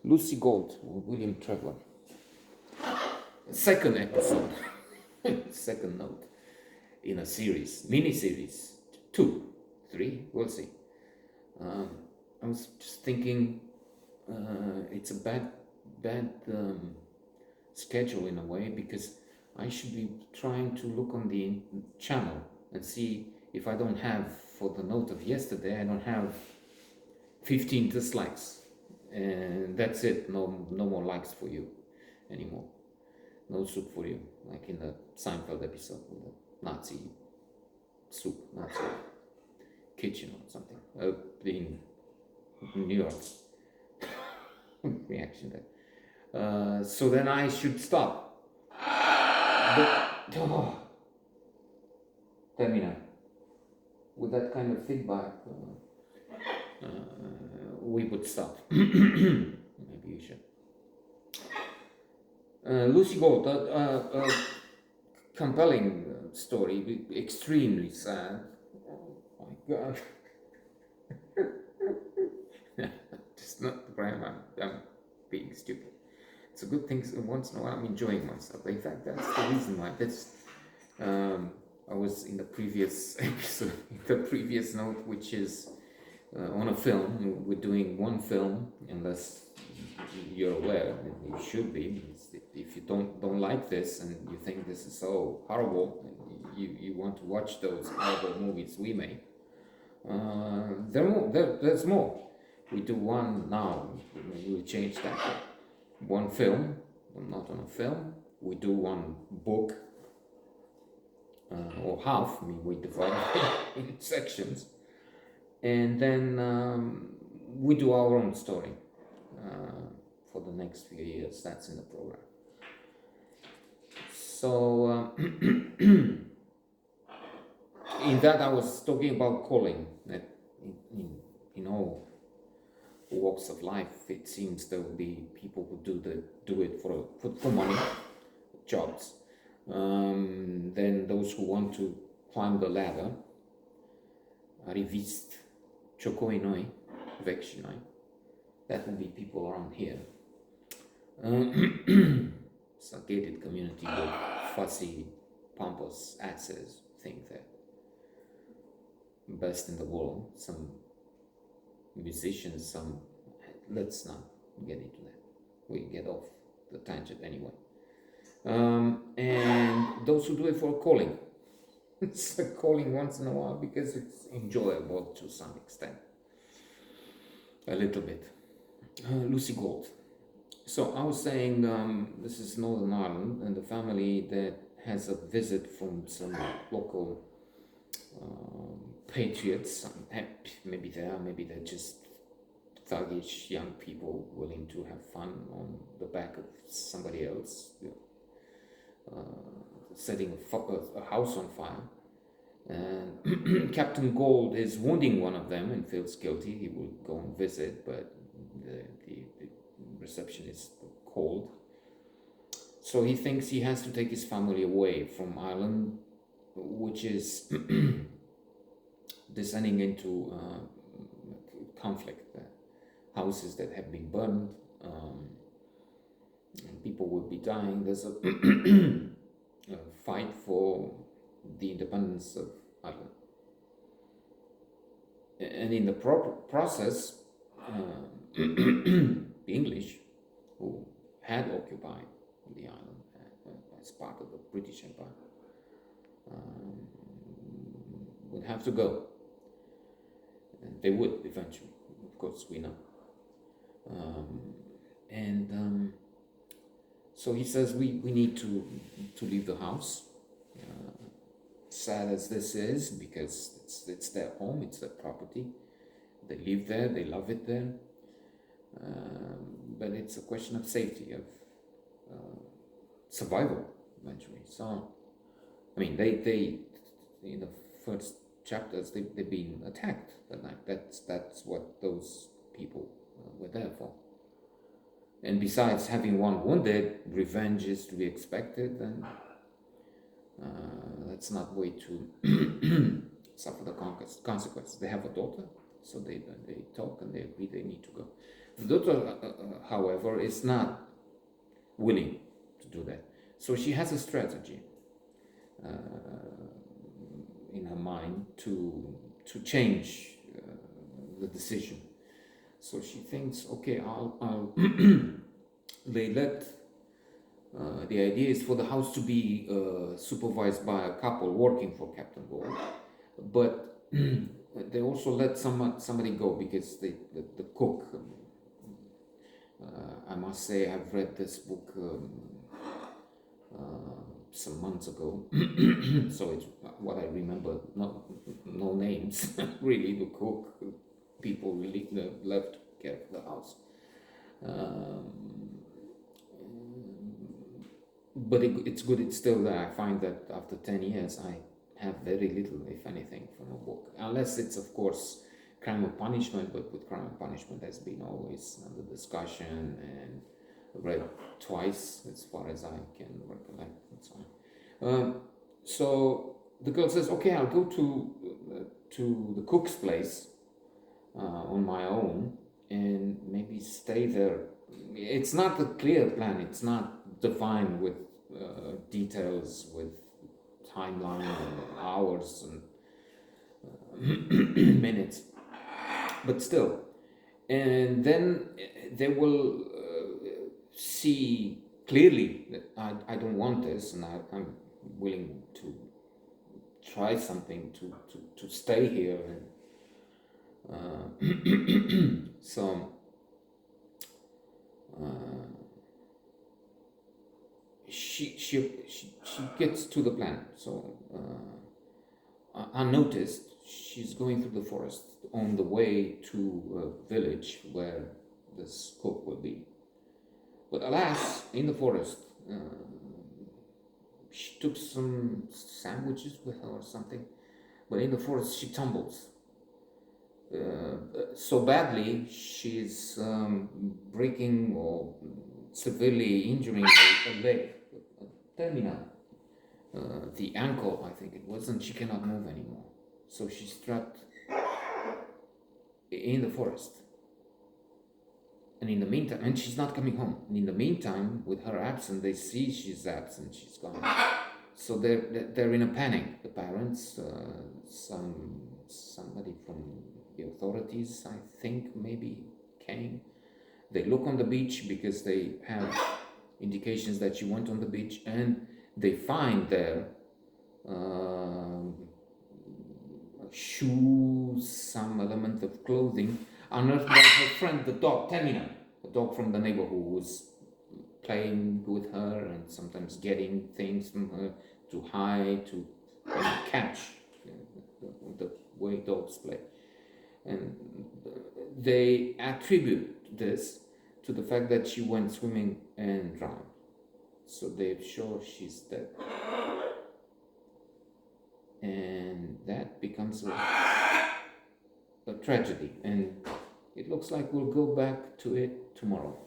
Lucy Gault, William Trevor. Second episode, second note in a series, mini-series, 2, 3, we'll see. I was just thinking it's a bad schedule in a way, because I should be trying to look on the channel and see if I don't have, for the note of yesterday, I don't have 15 dislikes, and that's it. No more likes for you anymore. No soup for you, like in the Seinfeld episode with the Nazi soup, Nazi kitchen or something. In New York reaction there. So then I should stop. But, tell me now, with that kind of feedback, we would stop. Maybe you should. Lucy Gault, compelling story, extremely sad. Oh my God. Just not grandma. I'm being stupid. It's a good thing once in a while I'm enjoying myself. In fact, that's the reason why. I was in the previous episode, the previous note, which is on a film. We're doing one film, unless you're aware, and you should be. If you don't like this and you think this is so horrible, you want to watch those horrible movies we make, there's more. We do one now. We'll change that. One film, not on a film. We do one book, or half. I mean, we divide it in sections, and then we do our own story for the next few years. That's in the program. So in that I was talking about calling. That in all walks of life, it seems there will be people who do it for money, jobs. Then those who want to climb the ladder, arrivist, chokoi noi, vecchi noi. That will be people around here. It's a gated community with fussy, pompous asses think that best in the world. Some musicians, let's not get into that. We get off the tangent anyway. And those who do it for a calling. It's a calling once in a while because it's enjoyable to some extent. A little bit. Lucy Gault. So I was saying this is Northern Ireland, and the family that has a visit from some local patriots. Maybe they're just thuggish young people willing to have fun on the back of somebody else, setting a house on fire. And Captain Gault is wounding one of them and feels guilty. He will go and visit, but the reception is cold. So he thinks he has to take his family away from Ireland, which is descending into conflict. Houses that have been burned, and people will be dying. There's a fight for the independence of Ireland. And in the process, the English, who had occupied the island as part of the British Empire, would have to go. And they would eventually, of course, we know. So he says we need to leave the house. Sad as this is, because it's their home, it's their property. They live there, they love it there. But it's a question of safety, of survival eventually. So, I mean, they in the first chapters they've been attacked that night. That's what those people were there for. And besides having one wounded, revenge is to be expected, and let's not wait to suffer the consequences. They have a daughter, so they talk and they agree they need to go. The daughter, however, is not willing to do that. So she has a strategy uh, in her mind to change the decision. So she thinks, okay, I'll they let the idea is for the house to be supervised by a couple working for Captain Gault, but they also let somebody go because the cook. I must say, I've read this book some months ago, so it's what I remember. No names, really. The cook, people really left care of the house. But it's good. It's still there. I find that after 10 years, I have very little, if anything, from a book, unless it's, of course, Crime of Punishment. But with Crime of Punishment has been always under discussion and read twice, as far as I can recollect. That's fine. So the girl says, "Okay, I'll go to the cook's place on my own and maybe stay there." It's not a clear plan. It's not defined with details, with timeline and hours and minutes, but still. And then they will see clearly that I don't want this, and I'm willing to try something to stay here. And so she gets to the plan. So unnoticed, she's going through the forest on the way to a village where this cook will be. But alas, in the forest, she took some sandwiches with her or something. But in the forest, she tumbles so badly, she's breaking or severely injuring a leg, terminal, the ankle, I think it was, and she cannot move anymore. So she's trapped in the forest. And in the meantime, and she's not coming home. And in the meantime, with her absent, they see she's absent, she's gone. So they're in a panic. The parents, somebody from the authorities, I think, maybe came. They look on the beach because they have indications that she went on the beach, and they find there shoes, some element of clothing, unearthed by her friend, the dog, Tamina, a dog from the neighborhood, who was playing with her and sometimes getting things from her to hide, to catch, the way dogs play. And they attribute this to the fact that she went swimming and drowned. So they're sure she's dead. And that becomes a tragedy. And it looks like we'll go back to it tomorrow.